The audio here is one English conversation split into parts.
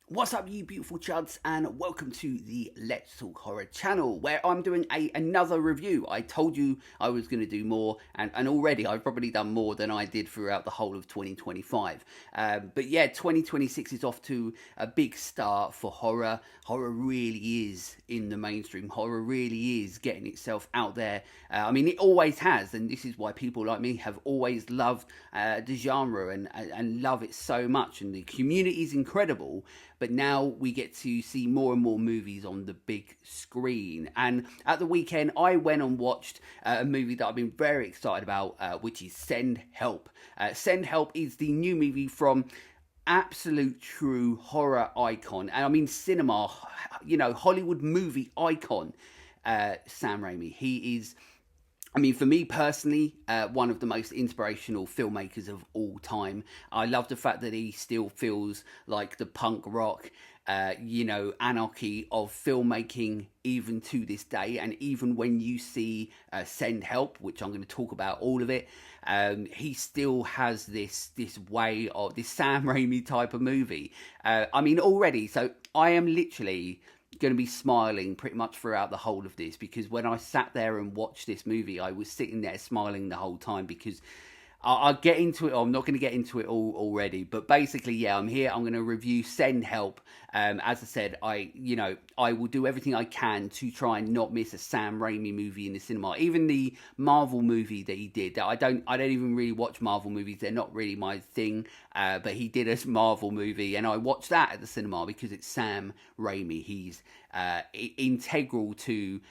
What's up, you beautiful chuds, and welcome to the Let's Talk Horror channel, where I'm doing another review. I told you I was going to do more, and already I've probably done more than I did throughout the whole of 2025. But yeah, 2026 is off to a big start for horror. Horror really is in the mainstream. Horror really is getting itself out there. I mean, it always has, and this is why people like me have always loved the genre and love it so much, and the community is incredible. But now we get to see more and more movies on the big screen. And at the weekend, I went and watched a movie that I've been very excited about, which is Send Help. Send Help is the new movie from absolute true horror icon. And I mean cinema, Hollywood movie icon, Sam Raimi. He is... I mean, for me personally, one of the most inspirational filmmakers of all time. I love the fact that he still feels like the punk rock, anarchy of filmmaking even to this day. And even when you see Send Help, which I'm going to talk about all of it, he still has this way of this Sam Raimi type of movie. I mean, already, so I am literally going to be smiling pretty much throughout the whole of this, because when I sat there and watched this movie, I was sitting there smiling the whole time, because I'll get into it. I'm not going to get into it all already, but basically, yeah, I'm here. I'm going to review Send Help. As I said, I will do everything I can to try and not miss a Sam Raimi movie in the cinema. Even the Marvel movie that he did. I don't even really watch Marvel movies. They're not really my thing. But he did a Marvel movie, and I watched that at the cinema because it's Sam Raimi. He's integral to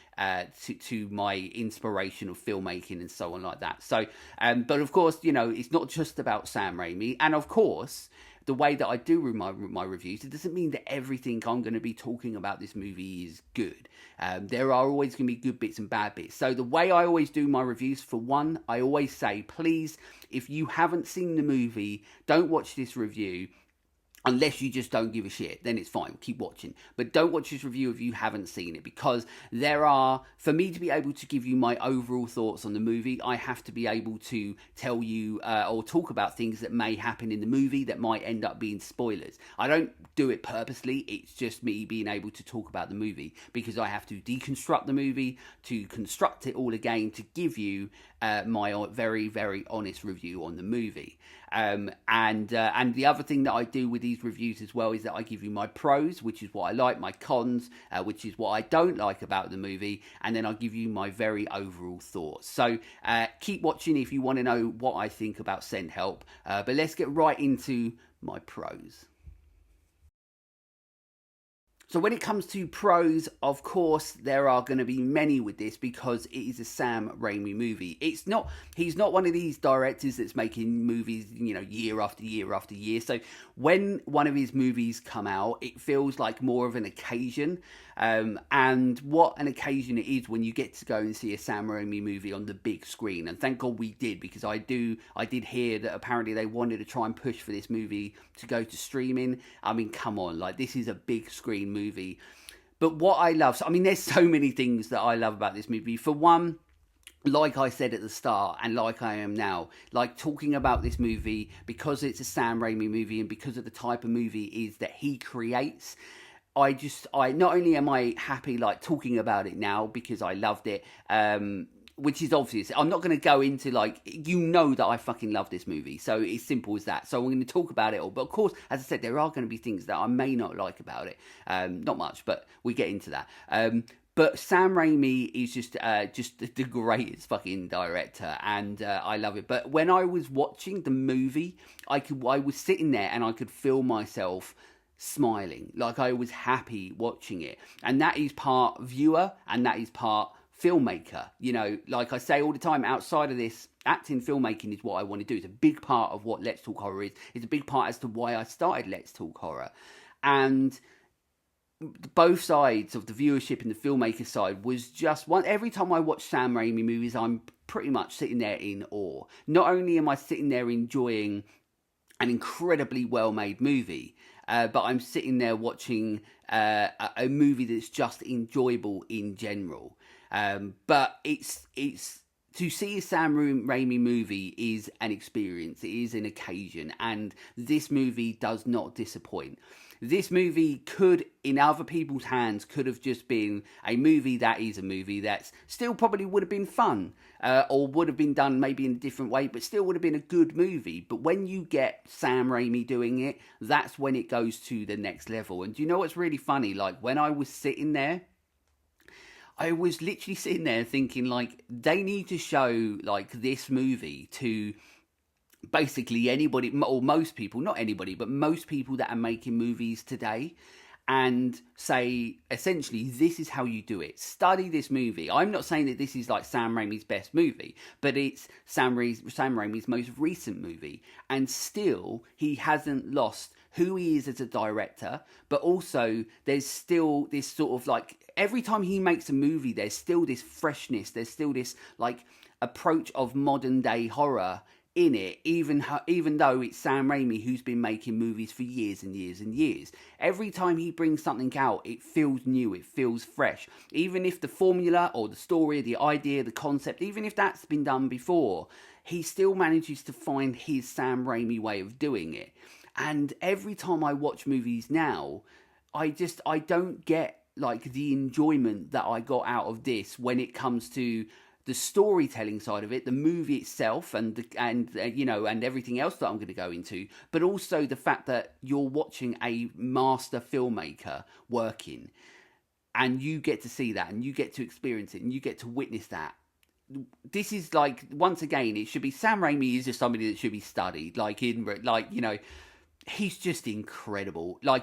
my inspiration of filmmaking and so on like that. So, but of course, it's not just about Sam Raimi, and of course, the way that I do my reviews, it doesn't mean that everything I'm going to be talking about this movie is good. There are always going to be good bits and bad bits. So the way I always do my reviews, for one, I always say, please, if you haven't seen the movie, don't watch this review. Unless you just don't give a shit, then it's fine. Keep watching. But don't watch this review if you haven't seen it, because for me to be able to give you my overall thoughts on the movie, I have to be able to tell you or talk about things that may happen in the movie that might end up being spoilers. I don't do it purposely. It's just me being able to talk about the movie, because I have to deconstruct the movie, to construct it all again, to give you my very, very honest review on the movie. And the other thing that I do with these reviews as well is that I give you my pros, which is what I like, my cons, which is what I don't like about the movie, and then I'll give you my very overall thoughts. So keep watching if you want to know what I think about Send Help, but let's get right into my pros. So when it comes to pros, of course, there are going to be many with this, because it is a Sam Raimi movie. He's not one of these directors that's making movies, year after year after year. So when one of his movies come out, it feels like more of an occasion. And what an occasion it is when you get to go and see a Sam Raimi movie on the big screen. And thank God we did, because I did hear that apparently they wanted to try and push for this movie to go to streaming. I mean, come on, like, this is a big screen movie. But what I love, there's so many things that I love about this movie. For one, like I said at the start, and like I am now, like talking about this movie, because it's a Sam Raimi movie and because of the type of movie it is that he creates, I not only am I happy like talking about it now because I loved it, which is obvious. I'm not going to go into that I fucking love this movie. So it's simple as that. So I'm going to talk about it all. But of course, as I said, there are going to be things that I may not like about it. Not much, but we get into that. But Sam Raimi is just the greatest fucking director, and I love it. But when I was watching the movie, I was sitting there and I could feel myself smiling, like I was happy watching it. And that is part viewer and that is part filmmaker. Like I say all the time, outside of this, acting, filmmaking is what I want to do. It's a big part of what Let's Talk Horror is. It's a big part as to why I started Let's Talk Horror. And both sides of the viewership and the filmmaker side was just one. Every time I watch Sam Raimi movies, I'm pretty much sitting there in awe. Not only am I sitting there enjoying an incredibly well-made movie, but I'm sitting there watching a movie that's just enjoyable in general. But it's to see a Sam Raimi movie is an experience. It is an occasion, and this movie does not disappoint. This movie could, in other people's hands, could have just been a movie that is a movie that's still probably would have been fun, or would have been done maybe in a different way, but still would have been a good movie. But when you get Sam Raimi doing it, that's when it goes to the next level. And do you know what's really funny? Like, when I was sitting there, I was literally sitting there thinking, like, they need to show, like, this movie to basically anybody, or most people, not anybody, but most people that are making movies today, and say, essentially, this is how you do it. Study this movie. I'm not saying that this is like Sam Raimi's best movie, but it's Sam Raimi's most recent movie. And still, he hasn't lost who he is as a director, but also there's still this sort of like, every time he makes a movie, there's still this freshness, there's still this like approach of modern day horror in it, even though it's Sam Raimi who's been making movies for years and years and years. Every time he brings something out, it feels new, it feels fresh. Even if the formula or the story, the idea, the concept, even if that's been done before, he still manages to find his Sam Raimi way of doing it. And every time I watch movies now, I don't get like the enjoyment that I got out of this when it comes to the storytelling side of it, the movie itself, and everything else that I'm going to go into, but also the fact that you're watching a master filmmaker working, and you get to see that, and you get to experience it, and you get to witness that. This is like, once again, it should be Sam Raimi is just somebody that should be studied. He's just incredible. I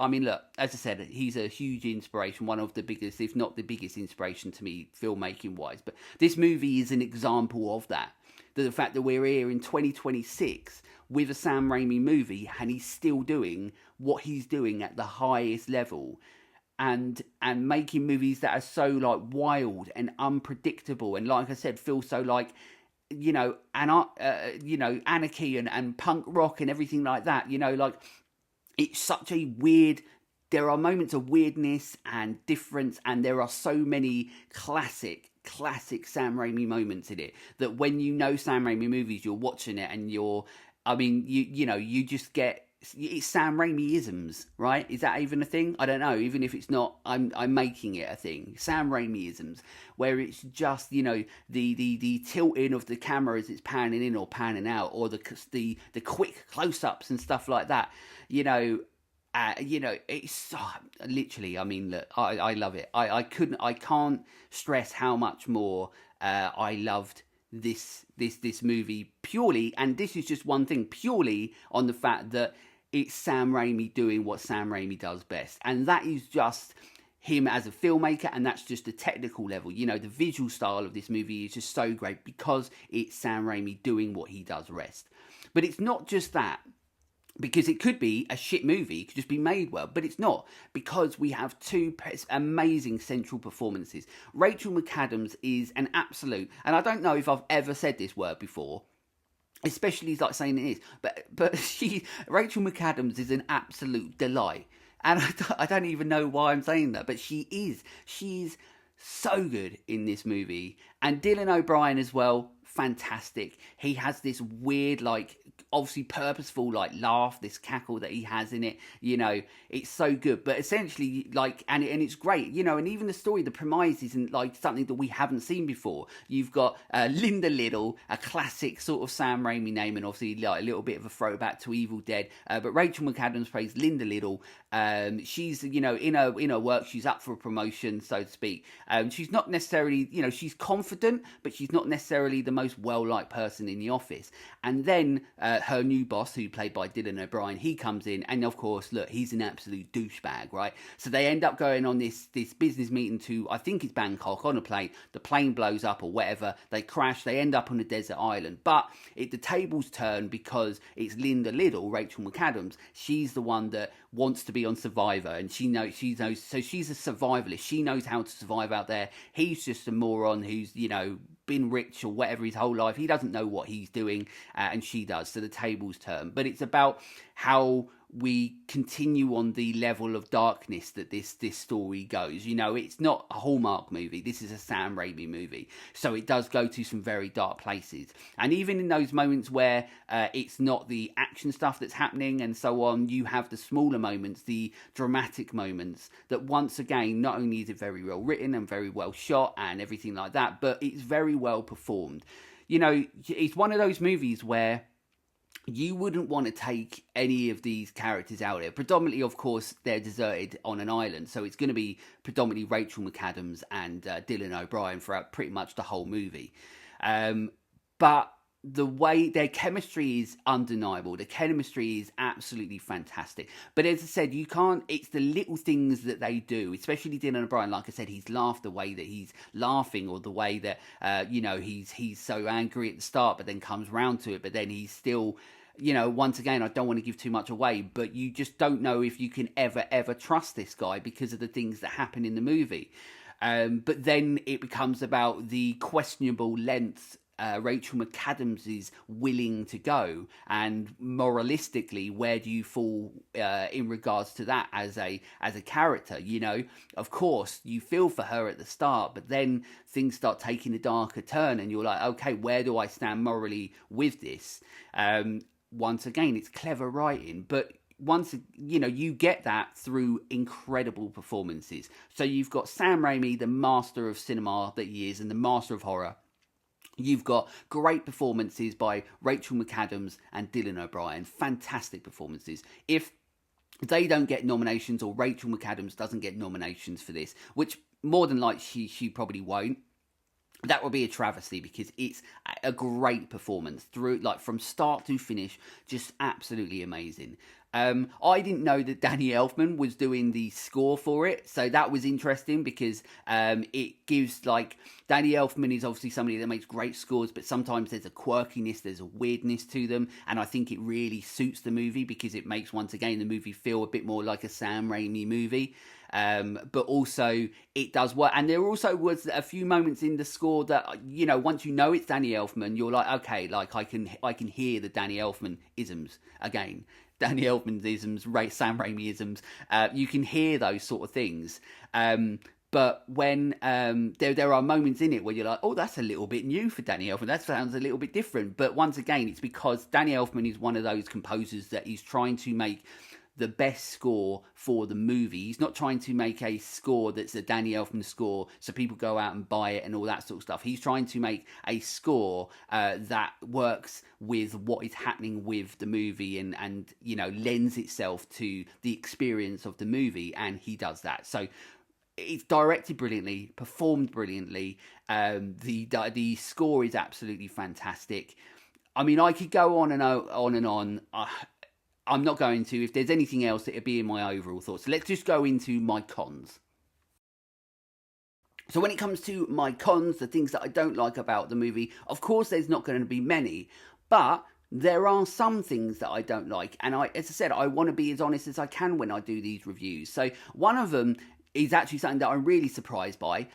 mean, look, as I said, he's a huge inspiration, one of the biggest, if not the biggest inspiration to me, filmmaking-wise. But this movie is an example of that. The fact that we're here in 2026 with a Sam Raimi movie, and he's still doing what he's doing at the highest level. And making movies that are so, like, wild and unpredictable. And like I said, feel so, like, anarchy and punk rock and everything like that. It's such a weird. There are moments of weirdness and difference, and there are so many classic Sam Raimi moments in it that when you know Sam Raimi movies, you're watching it and you just get. It's Sam Raimi-isms, right? Is that even a thing? I don't know. Even if it's not, I'm making it a thing. Sam Raimi-isms, where it's just, the tilting of the camera as it's panning in or panning out, or the quick close-ups and stuff like that. It's literally. I mean, look, I love it. I can't stress how much more I loved this movie purely, and this is just one thing, purely on the fact that it's Sam Raimi doing what Sam Raimi does best. And that is just him as a filmmaker, and that's just the technical level. The visual style of this movie is just so great because it's Sam Raimi doing what he does best. But it's not just that, because it could be a shit movie, it could just be made well, but it's not, because we have two amazing central performances. Rachel McAdams is an absolute, and I don't know if I've ever said this word before, especially like saying it is, but Rachel McAdams is an absolute delight, and I don't even know why I'm saying that, but she's so good in this movie. And Dylan O'Brien as well, fantastic. He has this weird, like, obviously purposeful, like, laugh, this cackle that he has in it. It's so good. But essentially, like, and it's great. And even the story, the premise isn't like something that we haven't seen before. You've got Linda Little, a classic sort of Sam Raimi name, and obviously like a little bit of a throwback to Evil Dead. But Rachel McAdams plays Linda Little. She's in her work, she's up for a promotion, so to speak. She's not necessarily, she's confident, but she's not necessarily the most well-liked person in the office. And then her new boss, who played by Dylan O'Brien, he comes in, and of course, look, he's an absolute douchebag, right? So they end up going on this business meeting to, I think it's Bangkok, on a plane. The plane blows up or whatever. They crash. They end up on a desert island. But the tables turn because it's Linda Little, Rachel McAdams. She's the one that wants to be on Survivor, and she knows, so she's a survivalist. She knows how to survive out there. He's just a moron who's, been rich or whatever his whole life. He doesn't know what he's doing, and she does. So the tables turn. But it's about how we continue on the level of darkness that this story goes. You know, it's not a Hallmark movie. This is a Sam Raimi movie. So it does go to some very dark places. And even in those moments where it's not the action stuff that's happening and so on, you have the smaller moments, the dramatic moments that once again, not only is it very well written and very well shot and everything like that, but it's very well performed. You know, it's one of those movies where you wouldn't want to take any of these characters out there. Predominantly, of course, they're deserted on an island, so it's going to be predominantly Rachel McAdams and Dylan O'Brien throughout pretty much the whole movie. But the way their chemistry is undeniable. The chemistry is absolutely fantastic. But as I said, you can't, it's the little things that they do, especially Dylan O'Brien. Like I said, he's laughed the way that he's laughing, or the way that, you know, he's so angry at the start, but then comes round to it, but then he's still, you know, once again, I don't want to give too much away, but you just don't know if you can ever trust this guy because of the things that happen in the movie. But then it becomes about the questionable lengths Rachel McAdams is willing to go, and moralistically, where do you fall in regards to that as a character? You know, of course, you feel for her at the start, but then things start taking a darker turn, and you're like, okay, where do I stand morally with this? Once again, it's clever writing, but once, you know, you get that through incredible performances. So you've got Sam Raimi, the master of cinema that he is, and the master of horror. You've got great performances by Rachel McAdams and Dylan O'Brien. Fantastic performances. If they don't get nominations, or Rachel McAdams doesn't get nominations for this, which more than likely she probably won't, that would be a travesty, because it's a great performance through, like, from start to finish, just absolutely amazing. I didn't know that Danny Elfman was doing the score for it, so that was interesting, because it gives, like, Danny Elfman is obviously somebody that makes great scores, but sometimes there's a quirkiness, there's a weirdness to them, and I think it really suits the movie, because it makes, once again, the movie feel a bit more like a Sam Raimi movie. But also it does work, and there also was a few moments in the score that, you know, once you know it's Danny Elfman, you're like, okay, like I can hear the Danny Elfman isms again. Danny Elfman isms, Sam Raimi isms. You can hear those sort of things. But when there are moments in it where you're like, oh, that's a little bit new for Danny Elfman. That sounds a little bit different. But once again, it's because Danny Elfman is one of those composers that is trying to make the best score for the movie. He's not trying to make a score that's a Danny Elfman score so people go out and buy it and all that sort of stuff. He's trying to make a score that works with what is happening with the movie, and you know, lends itself to the experience of the movie, and he does that. So it's directed brilliantly, performed brilliantly. The score is absolutely fantastic. I mean, I could go on and on. I'm not going to. If there's anything else, it'd be in my overall thoughts. So let's just go into my cons. So when it comes to my cons, the things that I don't like about the movie, of course, there's not going to be many, but there are some things that I don't like. And as I said, I want to be as honest as I can when I do these reviews. So one of them is actually something that I'm really surprised by,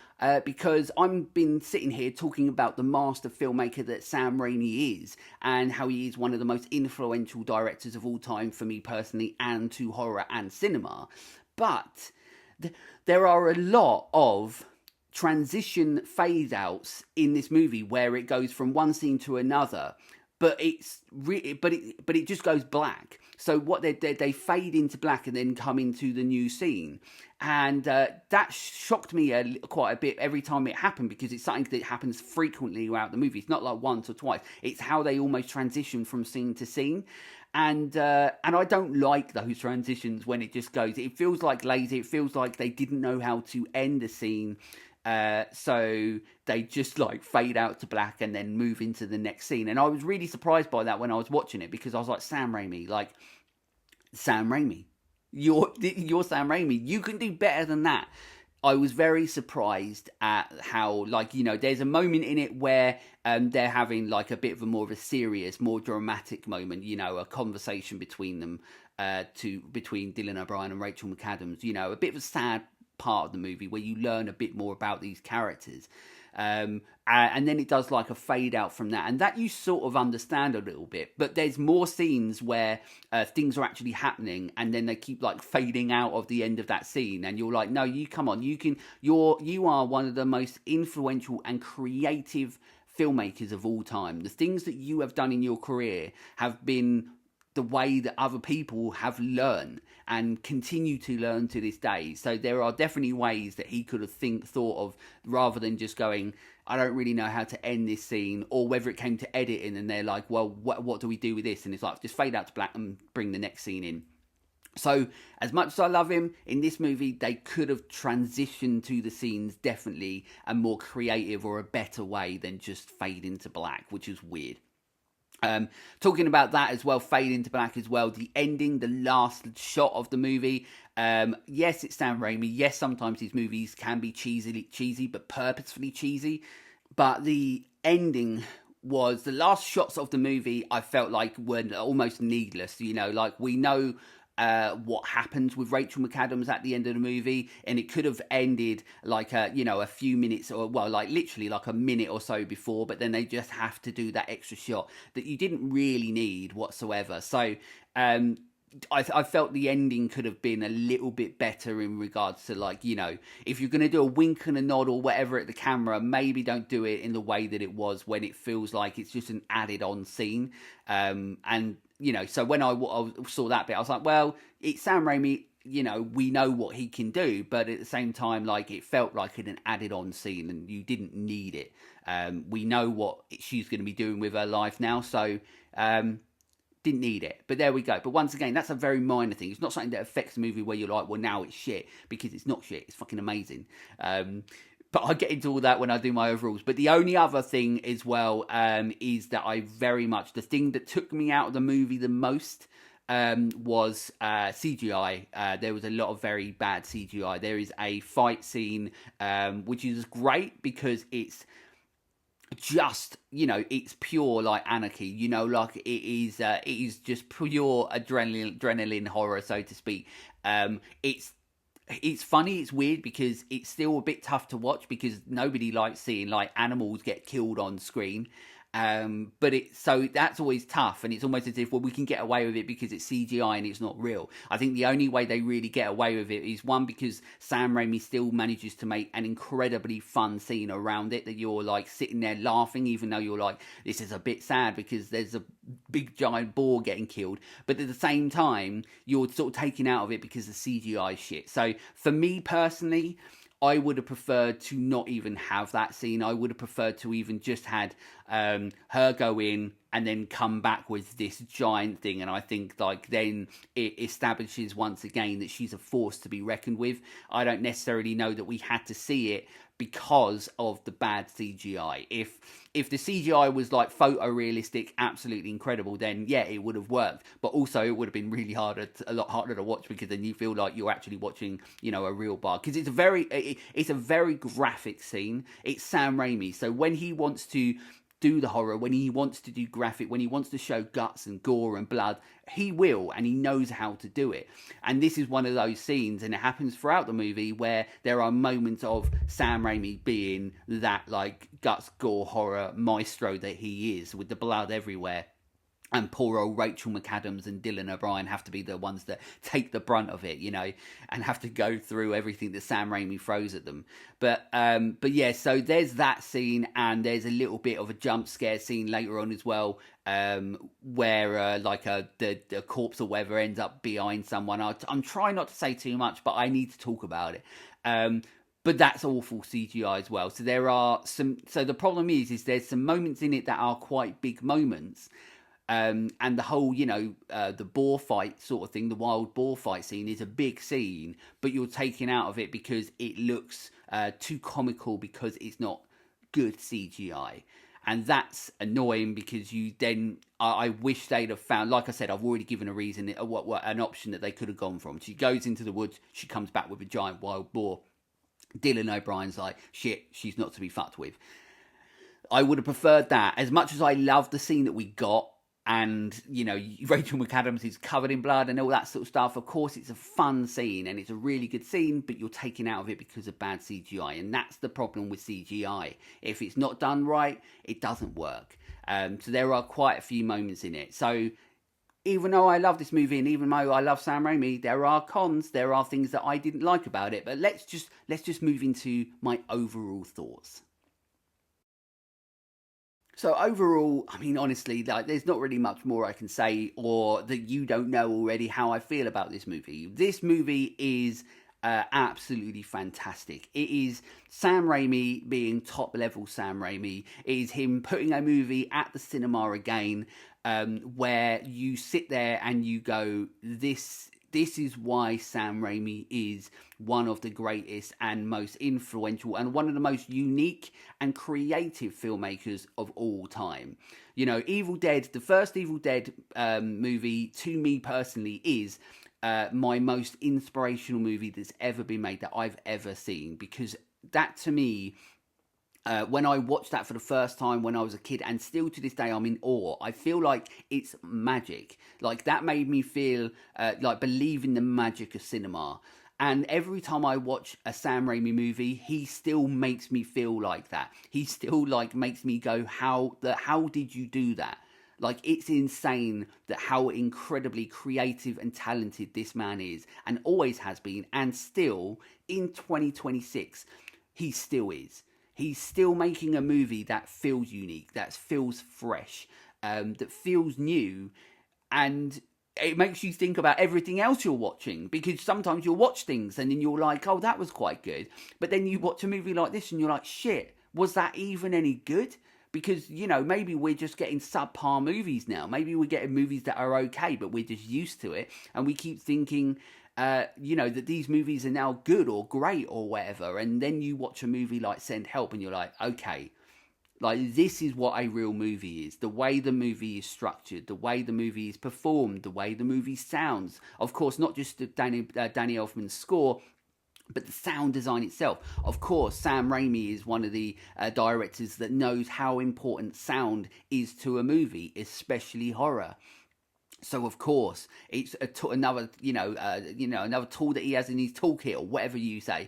because I've been sitting here talking about the master filmmaker that Sam Raimi is, and how he is one of the most influential directors of all time for me personally, and to horror and cinema. But there are a lot of transition fade outs in this movie where it goes from one scene to another, but it just goes black. So what they fade into black and then come into the new scene, and that shocked me quite a bit every time it happened, because it's something that happens frequently throughout the movie. It's not like once or twice. It's how they almost transition from scene to scene, and I don't like those transitions when it just goes. It feels like lazy. It feels like they didn't know how to end a scene. So they just like fade out to black and then move into the next scene. And I was really surprised by that when I was watching it, because I was like, Sam Raimi, you're Sam Raimi. You can do better than that. I was very surprised at how, like, you know, there's a moment in it where they're having like a bit of a more of a serious, more dramatic moment, you know, a conversation between them, between Dylan O'Brien and Rachel McAdams, you know, a bit of a sad part of the movie where you learn a bit more about these characters. And then it does like a fade out from that, and that you sort of understand a little bit. But there's more scenes where things are actually happening, and then they keep like fading out of the end of that scene, and you're like, no, you come on, you are one of the most influential and creative filmmakers of all time. The things that you have done in your career have been the way that other people have learned and continue to learn to this day. So there are definitely ways that he could have thought of, rather than just going, I don't really know how to end this scene, or whether it came to editing and they're like, well, what do we do with this? And it's like, just fade out to black and bring the next scene in. So as much as I love him, in this movie, they could have transitioned to the scenes definitely a more creative or a better way than just fade into black, which is weird. Talking about that as well, fade into black as well, the ending, the last shot of the movie. Yes, it's Sam Raimi. Yes, sometimes his movies can be cheesy, but purposefully cheesy. But the ending was, the last shots of the movie, I felt like were almost needless. You know, like we know what happens with Rachel McAdams at the end of the movie, and it could have ended like a few minutes, or well, like literally like a minute or so before, but then they just have to do that extra shot that you didn't really need whatsoever. So I felt the ending could have been a little bit better in regards to, like, you know, if you're going to do a wink and a nod or whatever at the camera, maybe don't do it in the way that it was, when it feels like it's just an added on scene. And you know, so when I saw that bit, I was like, well, it's Sam Raimi, you know, we know what he can do, but at the same time, like, it felt like an added on scene and you didn't need it. We know what she's going to be doing with her life now, so didn't need it. But there we go. But once again, that's a very minor thing. It's not something that affects the movie where you're like, well, now it's shit, because it's not shit. It's fucking amazing. But I'll get into all that when I do my overalls. But the only other thing as well is that I very much, the thing that took me out of the movie the most was CGI. There was a lot of very bad CGI. There is a fight scene which is great because it's just, you know, it's pure like anarchy, you know, like it is just pure adrenaline horror, so to speak. It's funny, it's weird, because it's still a bit tough to watch, because nobody likes seeing like animals get killed on screen. But so that's always tough, and it's almost as if, well, we can get away with it because it's CGI and it's not real. I think the only way they really get away with it is, one, because Sam Raimi still manages to make an incredibly fun scene around it, that you're like sitting there laughing, even though you're like, this is a bit sad because there's a big giant boar getting killed, but at the same time you're sort of taken out of it because of CGI shit. So for me personally, I would have preferred to not even have that scene. I would have preferred to even just had her go in and then come back with this giant thing. And I think like then it establishes once again that she's a force to be reckoned with. I don't necessarily know that we had to see it because of the bad CGI. If the CGI was like photorealistic, absolutely incredible, then yeah, it would have worked. But also it would have been really a lot harder to watch, because then you feel like you're actually watching, you know, a real bar. Because it's a very graphic scene. It's Sam Raimi, so when he wants to do the horror, when he wants to do graphic, when he wants to show guts and gore and blood, he will, and he knows how to do it. And this is one of those scenes, and it happens throughout the movie, where there are moments of Sam Raimi being that like guts, gore, horror maestro that he is, with the blood everywhere. And poor old Rachel McAdams and Dylan O'Brien have to be the ones that take the brunt of it, you know, and have to go through everything that Sam Raimi throws at them. But yeah, so there's that scene, and there's a little bit of a jump scare scene later on as well, where the corpse or whatever ends up behind someone. I'm trying not to say too much, but I need to talk about it. But that's awful CGI as well. So there are some. So the problem is there's some moments in it that are quite big moments. And the whole, you know, the boar fight sort of thing, the wild boar fight scene is a big scene, but you're taken out of it because it looks too comical, because it's not good CGI. And that's annoying, because you then, I wish they'd have found, like I said, I've already given a reason, an option that they could have gone from. She goes into the woods, she comes back with a giant wild boar. Dylan O'Brien's like, shit, she's not to be fucked with. I would have preferred that. As much as I love the scene that we got, and Rachel McAdams is covered in blood and all that sort of stuff. Of course, it's a fun scene and it's a really good scene, but you're taken out of it because of bad CGI, and that's the problem with CGI. If it's not done right, it doesn't work. So there are quite a few moments in it. So even though I love this movie and even though I love Sam Raimi, there are cons. There are things that I didn't like about it. But let's just move into my overall thoughts. So overall, I mean, honestly, like, there's not really much more I can say, or that you don't know already how I feel about this movie. This movie is absolutely fantastic. It is Sam Raimi being top level Sam Raimi. It is him putting a movie at the cinema again, where you sit there and you go, this is why Sam Raimi is one of the greatest and most influential and one of the most unique and creative filmmakers of all time. Evil Dead, the first Evil Dead movie, to me personally, is my most inspirational movie that's ever been made, that I've ever seen, because that, to me, when I watched that for the first time when I was a kid, and still to this day I'm in awe. I feel like it's magic. Like, that made me feel like believe in the magic of cinema. And every time I watch a Sam Raimi movie, he still makes me feel like that. He still makes me go, how did you do that? Like, it's insane that how incredibly creative and talented this man is, and always has been, and still in 2026 he still is. He's still making a movie that feels unique, that feels fresh, that feels new, and it makes you think about everything else you're watching, because sometimes you'll watch things and then you're like, oh, that was quite good. But then you watch a movie like this and you're like, shit, was that even any good? Because, maybe we're just getting subpar movies now. Maybe we're getting movies that are okay, but we're just used to it. And we keep thinking, that these movies are now good or great or whatever. And then you watch a movie like Send Help and you're like, okay, like, this is what a real movie is. The way the movie is structured, the way the movie is performed, the way the movie sounds. Of course, not just the Danny Elfman's score, but the sound design itself. Of course, Sam Raimi is one of the directors that knows how important sound is to a movie, especially horror. So of course, it's another tool that he has in his toolkit, or whatever you say.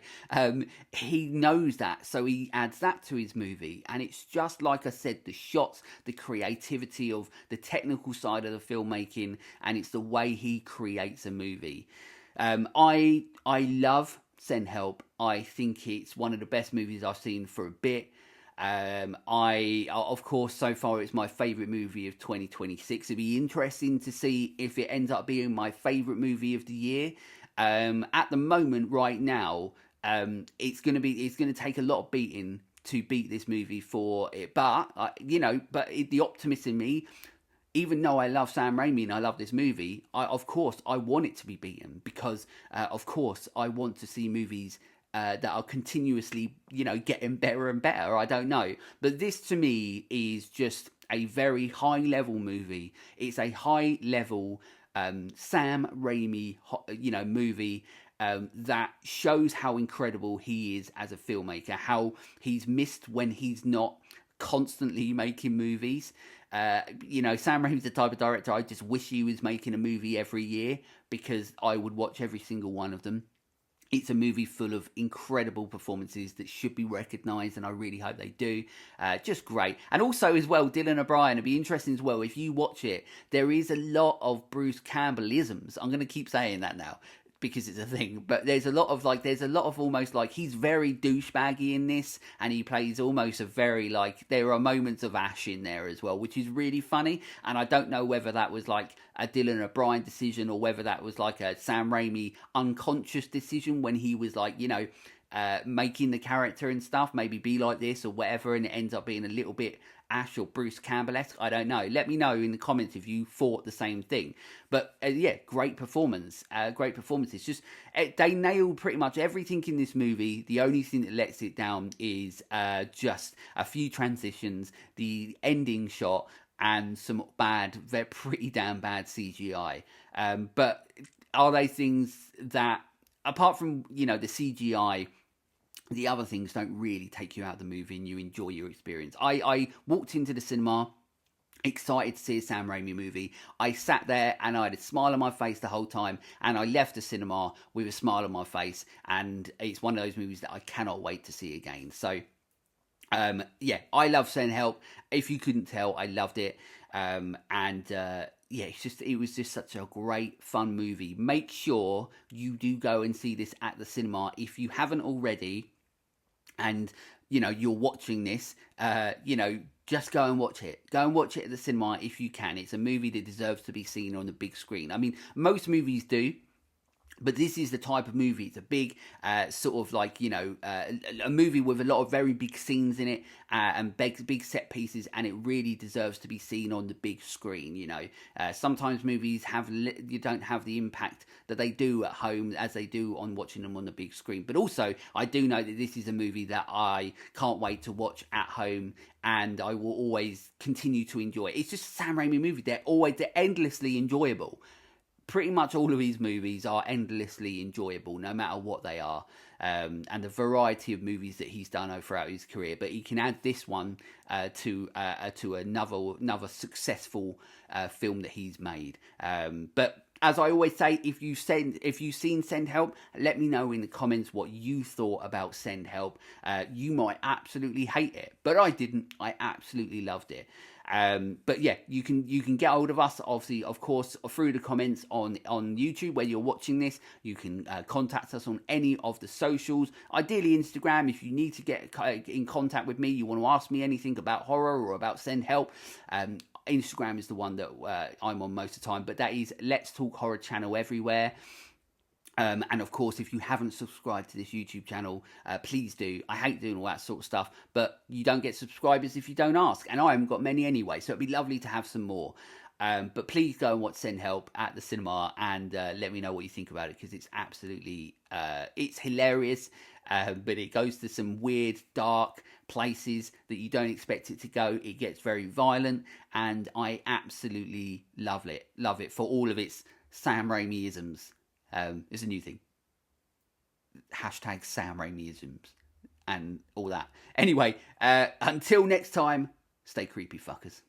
He knows that, so he adds that to his movie, and it's just like I said, the shots, the creativity of the technical side of the filmmaking, and it's the way he creates a movie. I love Send Help. I think it's one of the best movies I've seen for a bit. Of course, so far it's my favourite movie of 2026. It'd be interesting to see if it ends up being my favourite movie of the year. At the moment, right now, it's going to take a lot of beating to beat this movie for it. But the optimist in me, even though I love Sam Raimi and I love this movie, of course I want it to be beaten, because of course I want to see movies that are continuously, getting better and better. I don't know. But this, to me, is just a very high-level movie. It's a high-level Sam Raimi, movie that shows how incredible he is as a filmmaker, how he's missed when he's not constantly making movies. Sam Raimi's the type of director I just wish he was making a movie every year, because I would watch every single one of them. It's a movie full of incredible performances that should be recognised, and I really hope they do. Just great. And also, as well, Dylan O'Brien, it'd be interesting as well, if you watch it, there is a lot of Bruce Campbellisms. I'm going to keep saying that now, because it's a thing, but there's a lot of almost like, he's very douchebaggy in this, and he plays almost a very, there are moments of Ash in there as well, which is really funny. And I don't know whether that was like a Dylan O'Brien decision, or whether that was like a Sam Raimi unconscious decision when he was making the character and stuff, maybe be like this or whatever, and it ends up being a little bit Ash or Bruce Campbell-esque. I don't know. Let me know in the comments if you thought the same thing. But great performance. Great performances. Just they nailed pretty much everything in this movie. The only thing that lets it down is just a few transitions, the ending shot, and some pretty damn bad CGI. But are they things that, apart from the CGI, the other things don't really take you out of the movie and you enjoy your experience? I walked into the cinema excited to see a Sam Raimi movie. I sat there and I had a smile on my face the whole time, and I left the cinema with a smile on my face, and it's one of those movies that I cannot wait to see again. So yeah, I love Send Help. If you couldn't tell, I loved it. Yeah, it was just such a great, fun movie. Make sure you do go and see this at the cinema if you haven't already, and you're watching this. Just go and watch it. Go and watch it at the cinema if you can. It's a movie that deserves to be seen on the big screen. I mean, most movies do. But this is the type of movie. It's a big sort of like, a movie with a lot of very big scenes in it and big set pieces, and it really deserves to be seen on the big screen. Sometimes movies you don't have the impact that they do at home as they do on watching them on the big screen. But also, I do know that this is a movie that I can't wait to watch at home, and I will always continue to enjoy it. It's just a Sam Raimi movie. They're endlessly enjoyable. Pretty much all of his movies are endlessly enjoyable, no matter what they are, and the variety of movies that he's done throughout his career. But he can add this one to another successful film that he's made. But as I always say, if you've seen Send Help, let me know in the comments what you thought about Send Help. You might absolutely hate it, but I didn't. I absolutely loved it. But yeah, you can get hold of us, obviously, of course, through the comments on YouTube where you're watching this. You can contact us on any of the socials, ideally Instagram. If you need to get in contact with me, you want to ask me anything about horror or about Send Help, Instagram is the one that I'm on most of the time, but that is Let's Talk Horror Channel everywhere. And of course, if you haven't subscribed to this YouTube channel, please do. I hate doing all that sort of stuff, but you don't get subscribers if you don't ask, and I haven't got many anyway, so it'd be lovely to have some more. But please go and watch Send Help at the cinema, and let me know what you think about it, because it's absolutely it's hilarious, but it goes to some weird, dark places that you don't expect it to go. It gets very violent, and I absolutely love it for all of its Sam Raimi-isms. It's a new thing. Hashtag Sam Raimi-isms and all that. Anyway, until next time, stay creepy, fuckers.